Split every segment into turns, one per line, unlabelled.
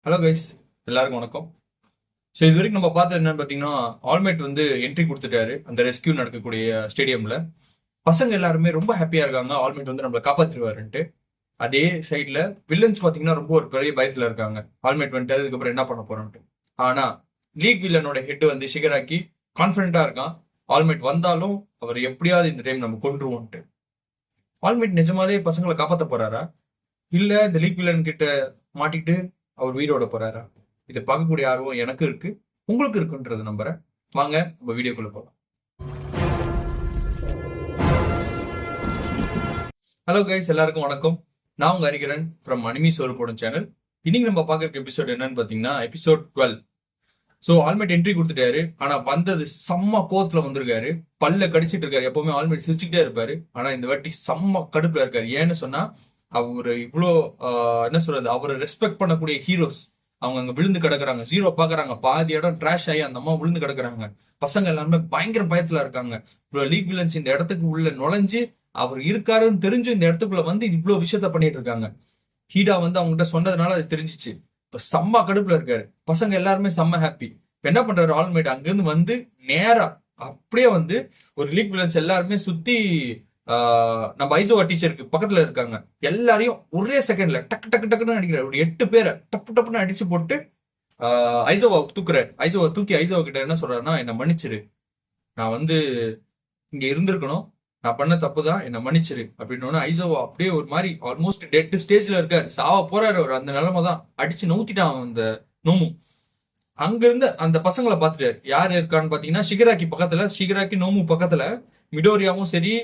Hello guys, எல்லாருக்கும் வணக்கம். So இது வரைக்கும் நம்ம பார்த்தது என்னன்னு பார்த்தீங்கன்னா, ஆல்மேட் வந்து என்ட்ரி கொடுத்துட்டாரு அந்த ரெஸ்கியூ நடக்கக்கூடிய ஸ்டேடியம்ல. பசங்க எல்லாருமே ரொம்ப ஹாப்பியா இருக்காங்க, ஆல்மேட் வந்து நம்மளை காப்பாற்றிடுவாருன்ட்டு. அதே சைட்ல வில்லன்ஸ் பார்த்தீங்கன்னா ரொம்ப ஒரு பெரிய பயத்துல இருக்காங்க, ஆல்மேட் வந்துட்டாரு இதுக்கப்புறம் என்ன பண்ண போறோம்ட்டு. ஆனா லீக் வில்லனோட ஹெட் வந்து ஷிகராக்கி கான்ஃபிடென்ட்டா இருக்கான், ஆல்மேட் வந்தாலும் அவர் எப்படியாவது இந்த டைம் நம்ம கொன்றுவோம்ட்டு. ஆல்மேட் நிஜமாலே பசங்களை காப்பாற்ற போறாரா, இல்ல இந்த லீக் வில்லன் கிட்ட மாட்டிட்டு அவர் உயிரோட போறாரா? இதை பார்க்கக்கூடிய ஆர்வம் எனக்கு இருக்கு, உங்களுக்கு இருக்குன்றது நம்புறேன். வாங்க நம்ம வீடியோக்குள்ள போகலாம். ஹலோ கைஸ், எல்லாருக்கும் வணக்கம். நான் உங்க ஹரிகரன் ஃப்ரம் அனிமி சோறு போடும் சேனல். இன்னைக்கு நம்ம பார்க்கற எபிசோட் என்னன்னு பாத்தீங்கன்னா எபிசோட் 12. ஸோ ஆல்மேட் என்ட்ரி கொடுத்துட்டாரு, ஆனா வந்தது செம்ம கோத்துல வந்திருக்காரு, பல்ல கடிச்சிட்டு இருக்காரு. எப்பவுமே ஆல்மேட் சிரிச்சுக்கிட்டே இருப்பாரு, ஆனா இந்த வாட்டி செம்ம கடுப்புல இருக்காரு. ஏன்னு சொன்னா அவரு இவ்வளோ என்ன சொல்றது, அவரை ரெஸ்பெக்ட் பண்ணக்கூடிய ஹீரோஸ் அவங்க அங்க விழுந்து கிடக்குறாங்க, ஜீரோ பாக்குறாங்க, பாதி இடம் ட்ராஷ் ஆகி அந்த அம்மா விழுந்து கிடக்குறாங்க. பசங்க எல்லாருமே பயங்கர பயத்துல இருக்காங்க. லீக் வில்லன்ஸ் இந்த இடத்துக்கு உள்ள நுழைஞ்சு அவர் இருக்காருன்னு தெரிஞ்சு இந்த இடத்துக்குள்ள வந்து இவ்வளவு விஷயத்த பண்ணிட்டு இருக்காங்க. ஹீடா வந்து அவங்ககிட்ட சொன்னதுனால அது தெரிஞ்சிச்சு. இப்ப செம்ம கடுப்புல இருக்காரு, பசங்க எல்லாருமே செம்ம ஹாப்பி. இப்ப என்ன பண்றாரு ஆல்மேட், அங்கிருந்து வந்து நேரா அப்படியே வந்து ஒரு லீக் வில்லன்ஸ் எல்லாருமே சுத்தி நம்ம ஐசோவா டீச்சருக்கு பக்கத்துல இருக்காங்க எல்லாரையும் ஒரே செகண்ட்ல டக்கு டக்கு டக்குன்னு அடிக்கிறார். ஒரு 8 பேரை டப்பு டப்புன்னு அடிச்சு போட்டு ஐசோவா தூக்குறாரு. ஐசோவா தூக்கி ஐசோவா கிட்ட என்ன சொல்றாருன்னா, என்ன மன்னிச்சிரு, நான் வந்து இங்க இருந்திருக்கணும், நான் பண்ண தப்பு தான், என்ன மன்னிச்சிரு அப்படின்னு. ஐசோவா அப்படியே ஒரு மாதிரி ஆல்மோஸ்ட் டெட் ஸ்டேஜ்ல இருக்காரு, சாவ போறாரு அவர். அந்த நிலைமை தான், அடிச்சு நவுத்திட்டான் அந்த நோமு. அங்க இருந்து அந்த பசங்களை பாத்துட்டாரு. யாரு இருக்கான்னு பாத்தீங்கன்னா ஷிகராக்கி பக்கத்துல, ஷிகராக்கி நோமு பக்கத்துல மிடோரியாவும் சரி,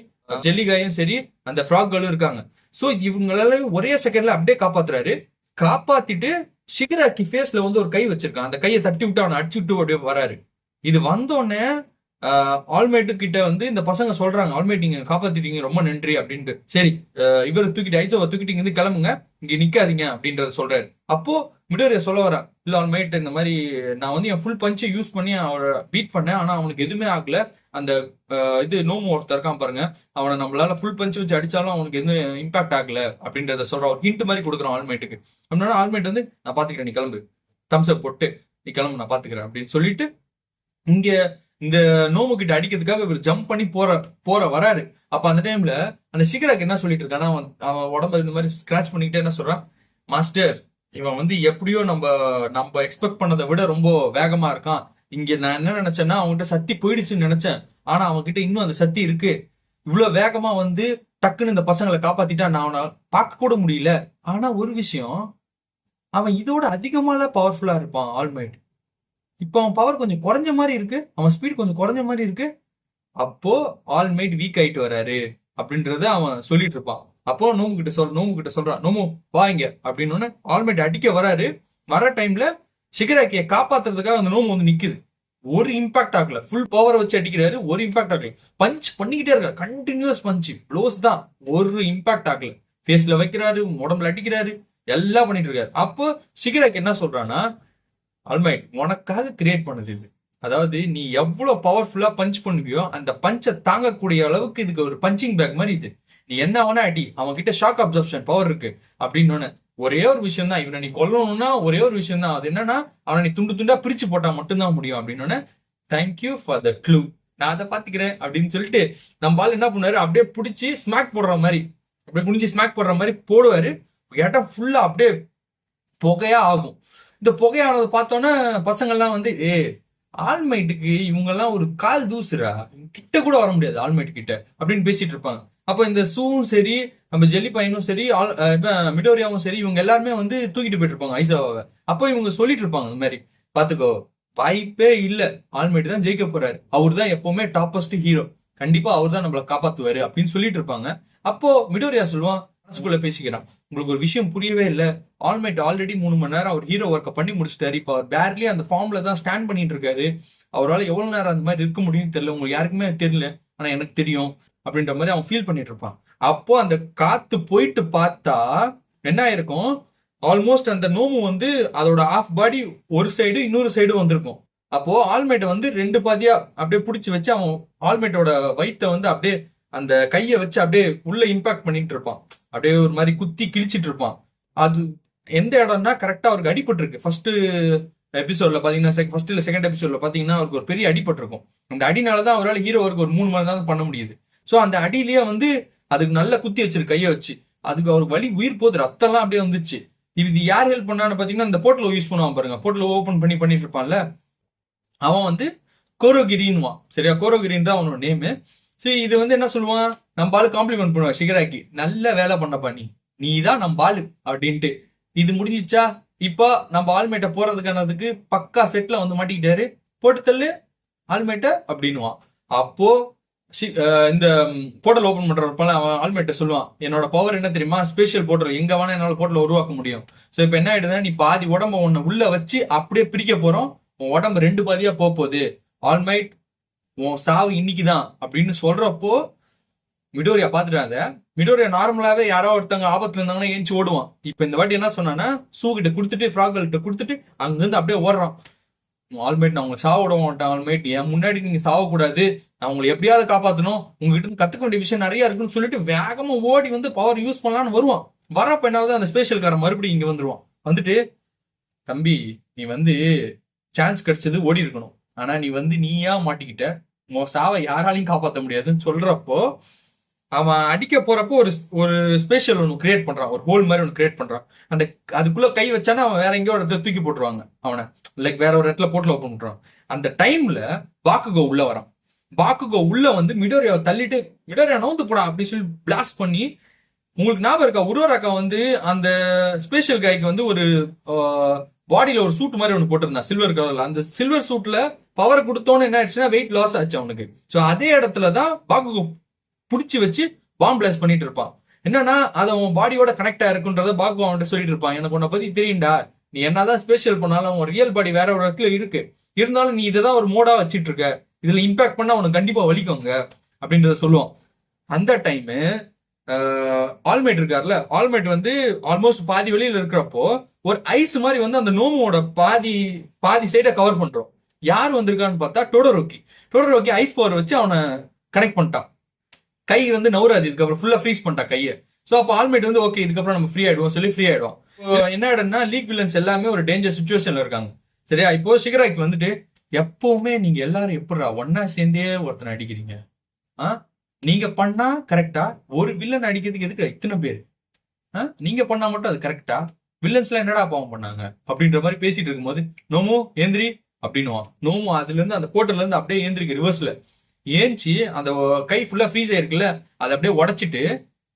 ஜெல்லிகாயும் சரி, அந்த ஃப்ராக்களும் இருக்காங்க. சோ இவங்களால ஒரே செகண்ட்ல அப்படியே காப்பாத்துறாரு. காப்பாத்திட்டு ஷிகராக்கி ஃபேஸ்ல வந்து ஒரு கை வச்சிருக்கான், அந்த கையை தட்டி விட்டு அவனை அடிச்சு விட்டு அப்படியே வராரு. இது வந்தோடனே ஆல்மேட்டு கிட்ட வந்து இந்த பசங்க சொல்றாங்க, ஆல்மேட் நீங்க காப்பாத்திட்டீங்க, ரொம்ப நன்றி அப்படின்ட்டு. சரி இவரை தூக்கிட்டு ஐசோவை தூக்கிட்டு இங்க இருந்து கிளம்புங்க, இங்க நிக்காதீங்க அப்படின்றத சொல்றாரு. அப்போ மிடோரியா சொல்ல வரேன், இல்ல ஆல்மேட் இந்த மாதிரி நான் வந்து என் ஃபுல் பஞ்சை யூஸ் பண்ணி அவரை பீட் பண்ணேன், ஆனா அவனுக்கு எதுவுமே ஆகல. அந்த இது நோமு ஒருத்தர் இருக்கான் பாருங்க, அவனை நம்மளால ஃபுல் பஞ்ச் வச்சு அடிச்சாலும் அவனுக்கு எதுவும் இம்பாக்ட் ஆகல அப்படின்றத சொல்றான். ஒரு ஹிண்ட் மாதிரி கொடுக்குறான் ஆல்மேட்டுக்கு. அப்படின்னா ஆல்மேட் வந்து நான் பாத்துக்கிறேன், நீ கிளம்பு, தம்ஸ் அப் போட்டு நீ கிளம்பு, நான் பாத்துக்கிறேன் அப்படின்னு சொல்லிட்டு இங்க இந்த நோமு கிட்ட அடிக்கிறதுக்காக இவர் ஜம்ப் பண்ணி போற வராரு. அப்ப அந்த டைம்ல அந்த ஷிகராக்கு என்ன சொல்லிட்டு இருக்கானா, அவன் உடம்பு இந்த மாதிரி ஸ்கிராச் பண்ணிக்கிட்டே என்ன சொல்றான், மாஸ்டர் இவன் வந்து எப்படியோ நம்ம நம்ம எக்ஸ்பெக்ட் பண்ணதை விட ரொம்ப வேகமா இருக்கான். இங்க நான் என்ன நினைச்சேன்னா அவன்கிட்ட சக்தி போயிடுச்சுன்னு நினைச்சேன், ஆனா அவன்கிட்ட இன்னும் அந்த சக்தி இருக்கு. இவ்வளவு வேகமா வந்து டக்குன்னு இந்த பசங்களை காப்பாத்திட்டா நான் அவனை பார்க்க கூட முடியல. ஆனா ஒரு விஷயம், அவன் இதோட அதிகமால பவர்ஃபுல்லா இருப்பான் ஆல்மைட். இப்போ அவன் பவர் கொஞ்சம் குறைஞ்ச மாதிரி இருக்கு, அவன் ஸ்பீட் கொஞ்சம் குறைஞ்ச மாதிரி இருக்கு. அப்போ ஆல்மைட் வீக் ஆயிட்டு வராரு அப்படின்றத அவன் சொல்லிட்டு இருப்பான். அப்போ நோமு கிட்ட சொல்றான், நோமு வாங்க அப்படின்னு. ஆல்மைட் அடிக்க வராரு. வர டைம்ல ஷிகராக்கியை காப்பாத்துறதுக்காக அந்த நோமு வந்து நிக்குது. ஒரு இம்பாக்ட் ஆகல, ஃபுல் பவரை வச்சு அடிக்கிறாரு, ஒரு இம்பாக்ட் ஆகல. பஞ்ச் பண்ணிக்கிட்டே இருக்க, கண்டினியூஸ் பஞ்ச் க்ளோஸ் தான், ஒரு இம்பாக்ட் ஆகல. ஃபேஸ்ல வைக்கிறாரு, உடம்புல அடிக்கிறாரு, எல்லாம் பண்ணிட்டு இருக்காரு. அப்போ ஷிகராக்கி என்ன சொல்றான்னா, ஆல்மைட் உனக்காக கிரியேட் பண்ணது இது, அதாவது நீ எவ்வளவு பவர்ஃபுல்லா பஞ்ச் பண்ணுவியோ அந்த பஞ்சை தாங்கக்கூடிய அளவுக்கு இதுக்கு ஒரு பஞ்சிங் பேக் மாதிரி இது. நீ என்ன வேணா அடி, அவன் கிட்ட ஷாக் அப்சர்ப்ஷன் பவர் இருக்கு அப்படின்னு. ஒரே ஒரு விஷயம் தான், இவனை நீ கொல்லணும்னா ஒரே ஒரு விஷயம் தான், அது என்னன்னா அவனை நீ துண்டு துண்டா பிரிச்சு போட்டா மட்டும்தான் முடியும் அப்படின்னு. தேங்க்யூ ஃபார் த க்ளூ, நான் அதை பாத்துக்கிறேன் அப்படின்னு சொல்லிட்டு நம்ம ஆள் என்ன பண்ணாரு, அப்படியே பிடிச்சி ஸ்மாக் போடுற மாதிரி, அப்படியே குனிஞ்சு ஸ்மாக் போடுற மாதிரி போடுவாரு. இடம் ஃபுல்லா அப்படியே புகையா ஆகும். இந்த புகையானதை பார்த்தோன்னே பசங்கள்லாம் வந்து ஆல்மைட்டுக்கு இவங்கெல்லாம் ஒரு கால் தூசுரா, கிட்ட கூட வர முடியாது ஆல்மைட் கிட்ட அப்படின்னு பேசிட்டு இருப்பாங்க. அப்ப இந்த சூவும் சரி, நம்ம ஜெல்லி பையனும் சரி, மிடோரியாவும் சரி, இவங்க எல்லாருமே வந்து தூக்கிட்டு போயிட்டு இருப்பாங்க ஐசாவை. அப்போ இவங்க சொல்லிட்டு இருப்பாங்க இந்த மாதிரி, பாத்துக்கோ வாய்ப்பே இல்ல, ஆல்மைட் தான் ஜெயிக்க போறாரு, அவர் தான் எப்பவுமே டாப்பஸ்ட் ஹீரோ, கண்டிப்பா அவர் தான் நம்மளை காப்பாத்துவாரு அப்படின்னு சொல்லிட்டு இருப்பாங்க. அப்போ மிடோரியா சொல்லுவான், மனசுக்குள்ள பேசிக்கிறான், உங்களுக்கு ஒரு விஷயம் புரியவே இல்ல, ஆல்மைட் ஆல்ரெடி 3 மணி நேரம் அவர் ஹீரோ ஒர்க்கை பண்ணி முடிச்சிட்டாரு, இப்போ அவர் பேர்லி அந்த ஃபார்ம்ல தான் ஸ்டாண்ட் பண்ணிட்டு இருக்காரு, அவரால் எவ்வளவு நேரம் அந்த மாதிரி இருக்க முடியும்னு தெரியல, உங்களுக்கு யாருக்குமே தெரியல, ஆனா எனக்கு தெரியும் அப்படின்ற மாதிரி அவன் ஃபீல் பண்ணிட்டு இருப்பான். அப்போ அந்த காத்து போயிட்டு பார்த்தா என்ன ஆயிருக்கும், ஆல்மோஸ்ட் அந்த நோமு வந்து அதோட ஆஃப் பாடி ஒரு சைடு இன்னொரு சைடு வந்திருக்கும். அப்போ ஆல்மைட்டை வந்து 2 பாதியா அப்படியே பிடிச்சி வச்சு அவன் ஆல்மைட்டோட வயித்தை வந்து அப்படியே அந்த கையை வச்சு அப்படியே உள்ள இம்பாக்ட் பண்ணிட்டு இருப்பான், அப்படியே ஒரு மாதிரி குத்தி கிழிச்சிட்டு இருப்பான். அது எந்த இடம்னா கரெக்டா அவருக்கு அடிபட்டு இருக்கு. ஃபர்ஸ்ட் எபிசோட்ல பாத்தீங்கன்னா, ஃபர்ஸ்ட் இல்ல செகண்ட் எபிசோட்ல பாத்தீங்கன்னா அவருக்கு ஒரு பெரிய அடிபட்டு இருக்கும். அந்த அடினாலதான் அவரால் ஹீரோ ஒர்க் ஒரு 3 மணி நேரம் பண்ண முடியுது. சோ அந்த அடியிலேயே வந்து அதுக்கு நல்லா குத்தி வச்சிருக்கு கையை வச்சு. அதுக்கு அவருக்கு வலி உயிர் போகுது, ரத்தம் எல்லாம் அப்படியே வந்துச்சு. இது யார் ஹெல்ப் பண்ணான்னு பாத்தீங்கன்னா இந்த போர்ட்டல் யூஸ் பண்ணுவான் பாருங்க, போர்ட்டல் ஓபன் பண்ணிட்டு இருப்பான்ல, அவன் வந்து கோரோகிரின்வான். சரியா, கோரோகிரின் தான் அவனோட நேமு. சரி, இது வந்து என்ன சொல்லுவான், நம்ம ஆளு காம்ப்ளிமெண்ட் பண்ணுவான் ஷிகராக்கி, நல்ல வேலை பண்ணப்பா, நீ தான் நம்ம ஆளு அப்படின்ட்டு. இது முடிஞ்சிச்சா, இப்போ நம்ம ஆல்மேட்டை போறதுக்கானதுக்கு பக்கா செட்ல வந்து மாட்டிக்கிட்டாரு. போட்டு தள்ளு ஆல்மேட்டை அப்படின்னுவான். அப்போ இந்த போர்ட்டல் ஓபன் பண்றப்ப அவன் ஆல்மேட்டை சொல்லுவான், என்னோட பவர் என்ன தெரியுமா, ஸ்பெஷல் போர்ட்டல், எங்க வேணா என்னால போர்ட்டல் உருவாக்க முடியும். சோ இப்போ என்ன ஆயிடுதுன்னா, நீ பாதி உடம்ப உன்னை உள்ள வச்சு அப்படியே பிரிக்க போறோம், உன் உடம்பு 2 பாதியா போகுது, ஆல்மைட் உன் சாவு இன்னைக்குதான் அப்படின்னு சொல்றப்போ மிடோரியா பாத்துட்டாங்க. மிடோரியா நார்மலாவே யாரோ ஒருத்தவங்க ஆபத்துல இருந்தாங்கன்னா ஏஞ்சி ஓடுவான். இப்ப இந்த வாட்டி என்ன சொன்னான்னா, சூ கிட்ட கொடுத்துட்டு ஃப்ராக் கிட்ட கொடுத்துட்டு அங்கிருந்து அப்படியே ஓடுறான். ஆல்மேட், நான் உங்களை சாவ விட மாட்டேன் ஆல்மேட், என் முன்னாடி நீங்க சாவக்கூடாது, நான் உங்களை எப்படியாவது காப்பாற்றணும், உங்ககிட்ட இருந்து கத்துக்க வேண்டிய விஷயம் நிறைய இருக்குன்னு சொல்லிட்டு வேகமா ஓடி வந்து பவர் யூஸ் பண்ணலான்னு வருவான். வரப்ப என்னாவது அந்த ஸ்பெஷல் காரன் மறுபடியும் இங்க வந்துருவான். வந்துட்டு, தம்பி நீ வந்து சான்ஸ் கிடைச்சது ஓடி இருக்கணும், ஆனா நீ வந்து நீயா மாட்டிக்கிட்ட, உன் சாவை யாராலையும் காப்பாற்ற முடியாதுன்னு சொல்றப்போ அவன் அடிக்க போறப்போ ஒரு ஸ்பெஷல் ஒன்று கிரியேட் பண்றான், ஒரு ஹோல் மாதிரி ஒன்று கிரியேட் பண்றான். அந்த அதுக்குள்ள கை வச்சானா அவன் வேற எங்கேயோ ஒரு இடத்துல தூக்கி போட்டுருவாங்க அவனை, லைக் வேற ஒரு இடத்துல போட்டுல ஓப்பன் பண்றான். அந்த டைம்ல பாக்குகோ உள்ள வரான். பாக்குகோ உள்ள வந்து மிடோரியாவை தள்ளிட்டு, மிடோரியா நவுந்து போடா அப்படின்னு சொல்லி பிளாஸ்ட் பண்ணி, உங்களுக்கு ஞாபகம் இருக்கா, உரோராக்கா வந்து அந்த ஸ்பெஷல் கைக்கு வந்து ஒரு பாடியில ஒரு சூட் மாதிரி ஒன்று போட்டிருந்தான் சில்வர் கலர்ல. அந்த சில்வர் சூட்ல பவர் கொடுத்தோன்னு என்ன ஆயிடுச்சுன்னா வெயிட் லாஸ் ஆச்சு அவனுக்கு. ஸோ அதே இடத்துலதான் பாக்குகோ புடிச்சு வச்சு பாம்பு பிளாஸ்ட் பண்ணிட்டு இருப்பான். என்னன்னா அது அவன் பாடியோட கனெக்ட் ஆயிருக்குன்றத பாக்கு அவன்கிட்ட சொல்லிட்டு இருப்பான், எனக்கு உன்னை பத்தி தெரியும்டா, நீ என்னதான் ஸ்பெஷல் பண்ணாலும் உன் ரியல் பாடி வேற ஒரு இடத்துல இருக்கு, இருந்தாலும் நீ இதை தான் ஒரு மோடா வச்சிட்டு இருக்க, இதுல இம்பாக்ட் பண்ணா உனக்கு கண்டிப்பா வலிக்குங்க அப்படின்றத சொல்லுவான். அந்த டைமு ஆல்மேட் இருக்காருல்ல, ஆல்மேட் வந்து ஆல்மோஸ்ட் பாதி வெளியில இருக்கிறப்போ ஒரு ஐஸ் மாதிரி வந்து அந்த நோமோட பாதி சைடை கவர் பண்றோம். யார் வந்திருக்கான்னு பார்த்தா டோடரோக்கி ஐஸ் பவர் வச்சு அவனை கனெக்ட் பண்ணிட்டான். கை வந்து நவுறாது, இதுக்கப்புறம் ஃபுல்லா ஃப்ரீஸ் பண்ணிட்டா கையை. ஸோ அப்போ ஆல்மேட் வந்து ஓகே இதுக்கப்புறம் நம்ம ஃப்ரீ ஆயிடுவோம் சொல்லி ஃப்ரீ ஆயிடுவோம். என்ன ஆயிடும்னா, லீக் வில்லன்ஸ் எல்லாமே ஒரு டேஞ்சர் சுச்சுவேஷன்ல இருக்காங்க. சரியா, இப்போ ஷிகராக்கி வந்துட்டு, எப்பவுமே நீங்க எல்லாரும் எப்படா ஒன்னா சேர்ந்தே ஒருத்தனை அடிக்கிறீங்க, நீங்க பண்ணா கரெக்டா, ஒரு வில்லன் அடிக்கிறதுக்கு எதுக்கு இத்தனை பேர், நீங்க பண்ணா மட்டும் அது கரெக்டா, வில்லன்ஸ் எல்லாம் என்னடா பாவம் பண்ணாங்க அப்படின்ற மாதிரி பேசிட்டு இருக்கும்போது, நோமோ ஏந்திரி அப்படின்னுவான். நோமோ அதுல இருந்து அந்த போர்ட்டல்ல இருந்து அப்படியே ஏந்திரிக்கு ரிவர்ஸ்ல ஏஞ்சி அந்த கை ஃபுல்லா ஃப்ரீஸ் ஆயிருக்குல்ல, அதை அப்படியே உடைச்சிட்டு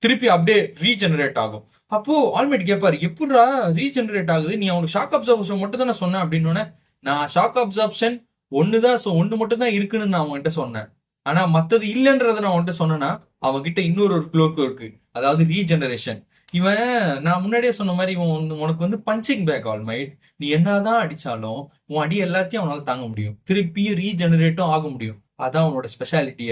திருப்பி அப்படியே ரீஜெனரேட் ஆகும். அப்போ ஆல்மேட் கேட்பாரு, எப்படா ரீஜெனரேட் ஆகுது, நீ அவனுக்கு ஷாக் அப்சர்வேஷன் மட்டும் தானே சொன்ன அப்படின்னு. நான் ஷாக் அப்சர்ப்ஷன் ஒண்ணு மட்டும் தான் இருக்குன்னு நான் அவன்கிட்ட சொன்னேன், ஆனா மத்தது இல்லைன்றத நான் அவன்கிட்ட சொன்னேன்னா அவன்கிட்ட இன்னொரு க்ளோக்கு இருக்கு, அதாவது ரீஜெனரேஷன். இவன் நான் முன்னாடியே சொன்ன மாதிரி இவன் உனக்கு வந்து பஞ்சிங் பேக் ஆல்மைட், நீ என்னதான் அடிச்சாலும் உன் அடி எல்லாத்தையும் அவனால தாங்க முடியும், திருப்பியும் ரீஜெனரேட்டும் ஆக முடியும், அதான் அவனோட ஸ்பெஷாலிட்டிய,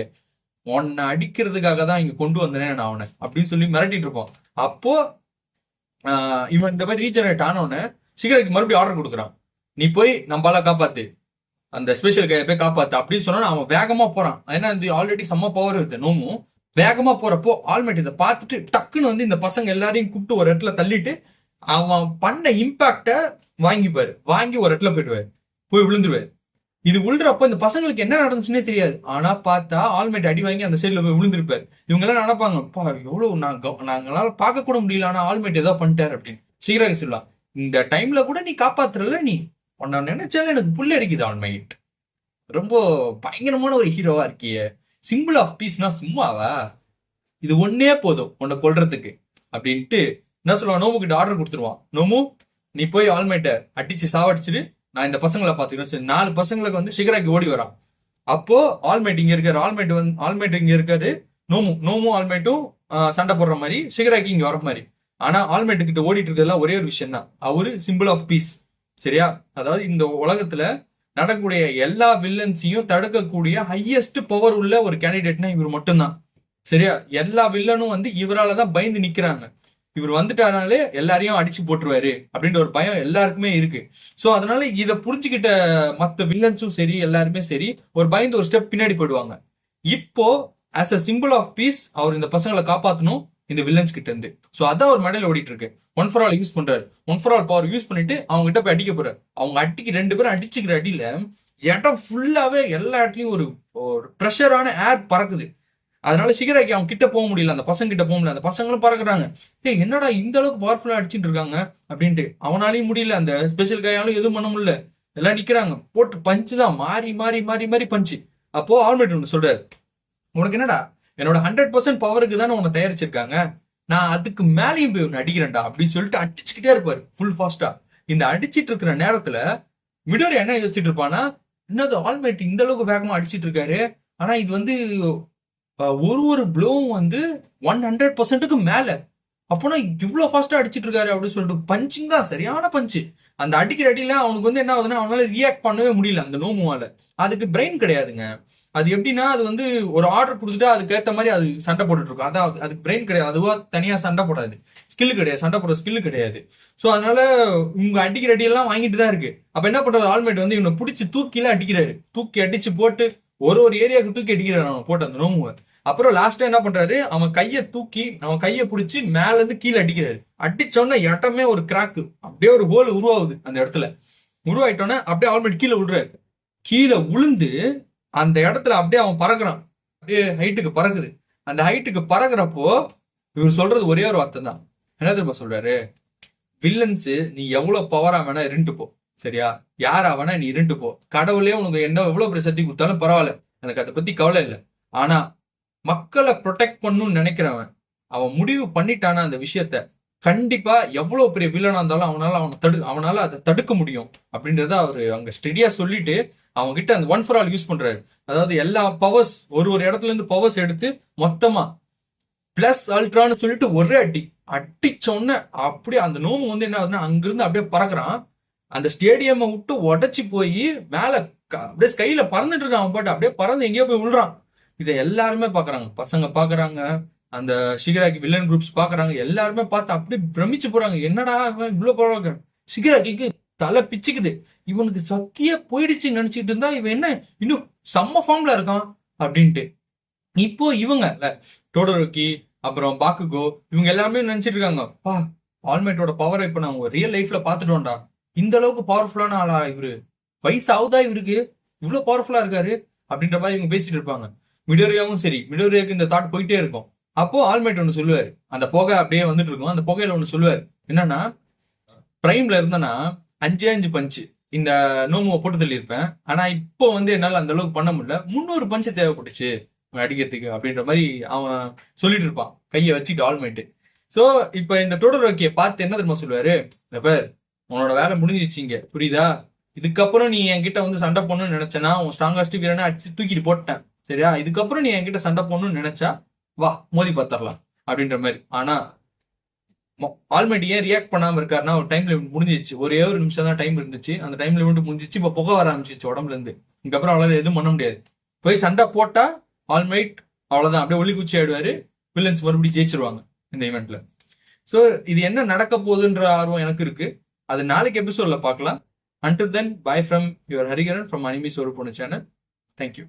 உன்னை அடிக்கிறதுக்காக தான் இங்க கொண்டு வந்தேன் நான் அவனை அப்படின்னு சொல்லி மிரட்டிட்டு இருப்பான். அப்போ இவன் இந்த மாதிரி ரீஜெனரேட் ஆனவன ஷிகராக்கி மறுபடியும் ஆர்டர் கொடுக்குறான், நீ போய் நம்மளால காப்பாத்து, அந்த ஸ்பெஷல் கையை போய் காப்பாத்து அப்படின்னு சொன்னா அவன் வேகமா போறான். ஏன்னா இந்த ஆல்ரெடி செம்ம பவர் இருக்கு நோமும். வேகமா போறப்போ ஆல்மேட் இதை பார்த்துட்டு டக்குன்னு வந்து இந்த பசங்க எல்லாரையும் கூப்பிட்டு ஒரு இடத்துல தள்ளிட்டு அவன் பண்ண இம்பாக்ட வாங்கி ஒரு இடத்துல போய் விழுந்துருவாரு. இது விழுறப்ப இந்த பசங்களுக்கு என்ன நடந்துச்சுன்னே தெரியாது. ஆனா பார்த்தா ஆல்மேட் அடி வாங்கி அந்த சைட்ல போய் விழுந்திருப்பாரு. இவங்க எல்லாம் நினைப்பாங்க, எவ்வளவு நாங்களால பார்க்க கூட முடியல, ஆனா ஆல்மேட் ஏதோ பண்ணிட்டாரு அப்படின்னு. ஷிகராக்கி சொல்லலாம், இந்த டைம்ல கூட நீ காப்பாத்துறல, நீ உன்ன நினைச்சாலும் எனக்கு புள்ள இருக்குது ஆல்மேட், ரொம்ப பயங்கரமான ஒரு ஹீரோவா இருக்கிய, சிம்பிள் ஆஃப் பீஸ்னா சும்மாவா, இது ஒன்னே போதும் உன்னை கொல்றதுக்கு அப்படின்ட்டு என்ன சொல்லுவான், நோமு கிட்ட ஆர்டர் கொடுத்துருவான். நோமு நீ போய் ஆல்மேட்டை அடிச்சு சாவடிச்சிட்டு நான் இந்த பசங்களை பாத்துக்கிறேன். சரி, 4 பசங்களுக்கு வந்து ஷிகராக்கி ஓடி வரான். அப்போ ஆல்மேட் இங்க இருக்காரு, ஆல்மேட் இங்க இருக்காரு, நோமு ஆல்மேட்டும் சண்டை போடுற மாதிரி, ஷிகராக்கி இங்க வர மாதிரி. ஆனா ஆல்மேட் கிட்ட ஓடிட்டு இருக்கிறதுலாம் ஒரே ஒரு விஷயம் தான், அவரு சிம்பிள் ஆஃப் பீஸ். சரியா, அதாவது இந்த உலகத்துல நடக்கக்கூடிய எல்லா வில்லன்ஸையும் தடுக்கக்கூடிய ஹையஸ்ட் பவர் உள்ள ஒரு கேண்டிடேட்னா இவர் மட்டும்தான். சரியா, எல்லா வில்லனும் வந்து இவராலதான் பயந்து நிக்கிறாங்க. இவர் வந்துட்டாருனாலே எல்லாரையும் அடிச்சு போட்டுருவாரு அப்படின்ற ஒரு பயம் எல்லாருக்குமே இருக்கு. சோ அதனால இதை புரிஞ்சுக்கிட்ட மத்த வில்லன்ஸும் சரி எல்லாருமே சரி ஒரு பயந்து ஒரு ஸ்டெப் பின்னாடி போயிடுவாங்க. இப்போ as a symbol of peace அவர் இந்த பசங்களை காப்பாற்றணும், இந்த வில்லன்ஸ் கிட்ட இருந்து. சோ அதான் ஒரு மெடல் ஓடிட்டு இருக்கு. ஒன் ஃபார் ஆல் யூஸ் பண்றாரு. One for all power use பண்ணிட்டு அவங்க கிட்ட போய் அடிக்க போறாரு. அவங்க அடிக்கு 2 பேரும் அடிச்சுக்கிற அடியில இடம் ஃபுல்லாவே எல்லா இடத்துலயும் ஒரு ப்ரெஷரான ஏர் பறக்குது. அதனால சிகராக்கி அவங்க கிட்ட போக முடியல, அந்த பசங்க கிட்ட போக முடியல. அந்த பசங்களும் பறக்குறாங்க. ஏய் என்னடா இந்த அளவுக்கு பவர்ஃபுல்லா அடிச்சுட்டு இருக்காங்க அப்படின்ட்டு. அவனாலையும் முடியல, அந்த ஸ்பெஷல் கையாலும் எதுவும் பண்ண முடியல. எல்லாம் நிக்கிறாங்க, போட்டு பஞ்சு தான் மாறி மாறி மாறி மாறி பஞ்சு. அப்போ ஆல்மேட் ஒன்று சொல்றாரு, உனக்கு என்னடா என்னோட 100% பவருக்கு தானே உன்னை தயாரிச்சிருக்காங்க, நான் அதுக்கு மேலேயும் போய் ஒன்று அடிக்கிறேன்டா அப்படின்னு சொல்லிட்டு அடிச்சுக்கிட்டே இருப்பாரு ஃபுல் ஃபாஸ்டா. இந்த அடிச்சிட்டு இருக்கிற நேரத்துல மிடோரி என்ன யோசிச்சுட்டு இருப்பானா, என்னது ஆல்மேட் இந்த அளவுக்கு வேகமா அடிச்சிட்டு இருக்காரு, ஆனா இது வந்து ஒரு ப்ளோவும் வந்து 100%க்கு மேல, அப்போனா இவ்வளவு ஃபாஸ்டா அடிச்சிட்டு இருக்காரு அப்படின்னு சொல்லிட்டு பஞ்சிங் தான் சரியான பஞ்சு. அந்த அடிக்கிற அடியில அவனுக்கு வந்து என்ன ஆகுதுன்னா அவனால ரியாக்ட் பண்ணவே முடியல அந்த நோமுவால. அதுக்கு பிரெயின் கிடையாதுங்க. அது எப்படின்னா அது வந்து ஒரு ஆர்டர் கொடுத்துட்டா அதுக்கேற்ற மாதிரி அது சண்டை போட்டுட்டு இருக்கும். அதான் அதுக்கு பிரெயின் கிடையாது, அதுவா தனியா சண்டை போடாது, ஸ்கில் கிடையாது, சண்டை போடுற ஸ்கில் கிடையாது. ஸோ அதனால இவங்க அடிக்கிற அடியெல்லாம் வாங்கிட்டு தான் இருக்கு. அப்ப என்ன பண்றாரு ஆல்மேட் வந்து இவனை பிடிச்சி தூக்கிலாம் அடிக்கிறாரு, தூக்கி அடிச்சு போட்டு ஒரு ஏரியாவுக்கு தூக்கி அடிக்கிறாரு அவன் போட்டு அந்த நோமுவை. அப்புறம் லாஸ்டா என்ன பண்றாரு, அவன் கையை தூக்கி அவன் கையை பிடிச்சி மேல இருந்து கீழே அடிக்கிறாரு. அடிச்சோன்னா இடமே ஒரு கிராக்கு, அப்படியே ஒரு ஹோல் உருவாகுது அந்த இடத்துல. உருவாயிட்டோன்னே அப்படியே ஆல்மேட் கீழே விழுறாரு. கீழே விழுந்து அந்த இடத்துல அப்படியே அவன் பறக்குறான், அப்படியே ஹைட்டுக்கு பறக்குது. அந்த ஹைட்டுக்கு பறக்குறப்போ இவர் சொல்றது ஒரே ஒரு வார்த்தை தான். என்ன தெரியுமா சொல்றாரு, வில்லன்ஸ் நீ எவ்வளவு பவரா வேணா இருண்டு போ, சரியா, யாரா வேணா நீ இருண்டு போ, கடவுளே உனக்கு என்ன எவ்வளவு பெரிய சக்தி கொடுத்தாலும் பரவாயில்ல, எனக்கு அதை பத்தி கவலை இல்லை. ஆனா மக்களை ப்ரொடெக்ட் பண்ணணும்னு நினைக்கிறவன் அவன் முடிவு பண்ணிட்டானா அந்த விஷயத்த, கண்டிப்பா எவ்வளவு பெரிய வில்லனா இருந்தாலும் அவனால அதை தடுக்க முடியும் அப்படின்றத அவரு அங்க ஸ்டெடியா சொல்லிட்டு அவங்க கிட்ட அந்த ஒன் ஃபார் ஆல் யூஸ் பண்றாரு. அதாவது எல்லா பவர்ஸ் ஒரு இடத்துல இருந்து பவர்ஸ் எடுத்து மொத்தமா பிளஸ் அல்ட்ரான்னு சொல்லிட்டு ஒரே அடிச்சோன்னு அப்படியே அந்த நோமு வந்து என்ன ஆகுதுன்னா அங்கிருந்து அப்படியே பறக்குறான். அந்த ஸ்டேடியம் விட்டு உடச்சி போய் மேல அப்படியே ஸ்கைல பறந்துட்டு இருக்கான். அவன் பாட்டு அப்படியே பறந்து எங்கேயோ போய் விழுறான். இதை எல்லாருமே பாக்குறாங்க, பசங்க பாக்குறாங்க, அந்த ஷிகராக்கி வில்லன் குரூப்ஸ் பாக்குறாங்க, எல்லாருமே பார்த்து அப்படியே பிரமிச்சு போறாங்க. என்னடா இவன் இவ்வளவு போறாங்க, ஷிகராக்கிக்கு தலை பிச்சுக்குது, இவனுக்கு சக்தியே போயிடுச்சுன்னு நினைச்சிட்டு இருந்தா இவன் என்ன இன்னும் செம்ம ஃபார்ம்ல இருக்கான் அப்படின்ட்டு. இப்போ இவங்க டோடோரோக்கி அப்புறம் பாக்குகோ இவங்க எல்லாருமே நினைச்சிட்டு இருக்காங்க, பா ஆல்மேட்டோட பவரை இப்ப நான் ரியல் லைஃப்ல பாத்துட்டோம்டா, இந்த அளவுக்கு பவர்ஃபுல்லான ஆளா இவரு, வயசு ஆகுதா இவருக்கு, இவ்வளவு பவர்ஃபுல்லா இருக்காரு அப்படின்ற மாதிரி இவங்க பேசிட்டு இருப்பாங்க. மிடோரியாவும் சரி, மிடோரியாவுக்கு இந்த தாட் போயிட்டே இருக்கும். அப்போ ஆல்மேட் ஒண்ணு சொல்லுவாரு, அந்த புகை அப்படியே வந்துட்டு இருக்கும், அந்த புகையில ஒண்ணு சொல்லுவாரு, என்னன்னா பிரைம்ல இருந்தனா 5 பஞ்சு இந்த நோமுவை போட்டு தள்ளி இருப்பேன், ஆனா இப்போ வந்து என்னால அந்த அளவுக்கு பண்ண முடியல, 300 பஞ்சு தேவைப்பட்டுச்சு அடிக்கிறதுக்கு அப்படின்ற மாதிரி அவன் சொல்லிட்டு இருப்பான் கையை வச்சுட்டு ஆல்மேட். சோ இப்ப இந்த டோடோரோக்கியை பார்த்து என்ன தெரியுமா சொல்லுவாரு, இந்த பேர் உன்னோட வேலை முடிஞ்சிச்சிங்க புரியுதா, இதுக்கப்புறம் நீ என்கிட்ட வந்து சண்டை போடணும்னு நினைச்சனா உன் ஸ்ட்ராங்கஸ்ட் வீரனை அடிச்சு தூக்கிட்டு போட்டேன், சரியா, இதுக்கப்புறம் நீ என்கிட்ட சண்டை போடணும்னு நினைச்சா வா மோதி பார்த்தரலாம் அப்படின்ற மாதிரி. ஆனா ஆல்மேட் ஏன் ரியாக்ட் பண்ணாம இருக்காருன்னா ஒரு டைம் லிமிட் முடிஞ்சிச்சு, ஒரே ஒரு நிமிஷம் தான் டைம் இருந்துச்சு, அந்த டைம் லிமிட் முடிஞ்சிச்சு. இப்ப புகை வர ஆரம்பிச்சிச்சு உடம்புல இருந்து, இதுக்கப்புறம் அவளால எதுவும் பண்ண முடியாது. போய் சண்டை போட்டா ஆல்மேட் அவ்வளவுதான், அப்படியே ஒளி குச்சி ஆயிடுவாரு, வில்லன்ஸ் மறுபடியும் ஜெயிச்சிருவாங்க இந்த ஈவெண்ட்ல. சோ இது என்ன நடக்க போகுதுன்ற ஆர்வம் எனக்கு இருக்கு, அது நாளைக்கு எபிசோட்ல பார்க்கலாம். Until then, bye from your Hariharan from Anime Soru Ponu channel. Thank you.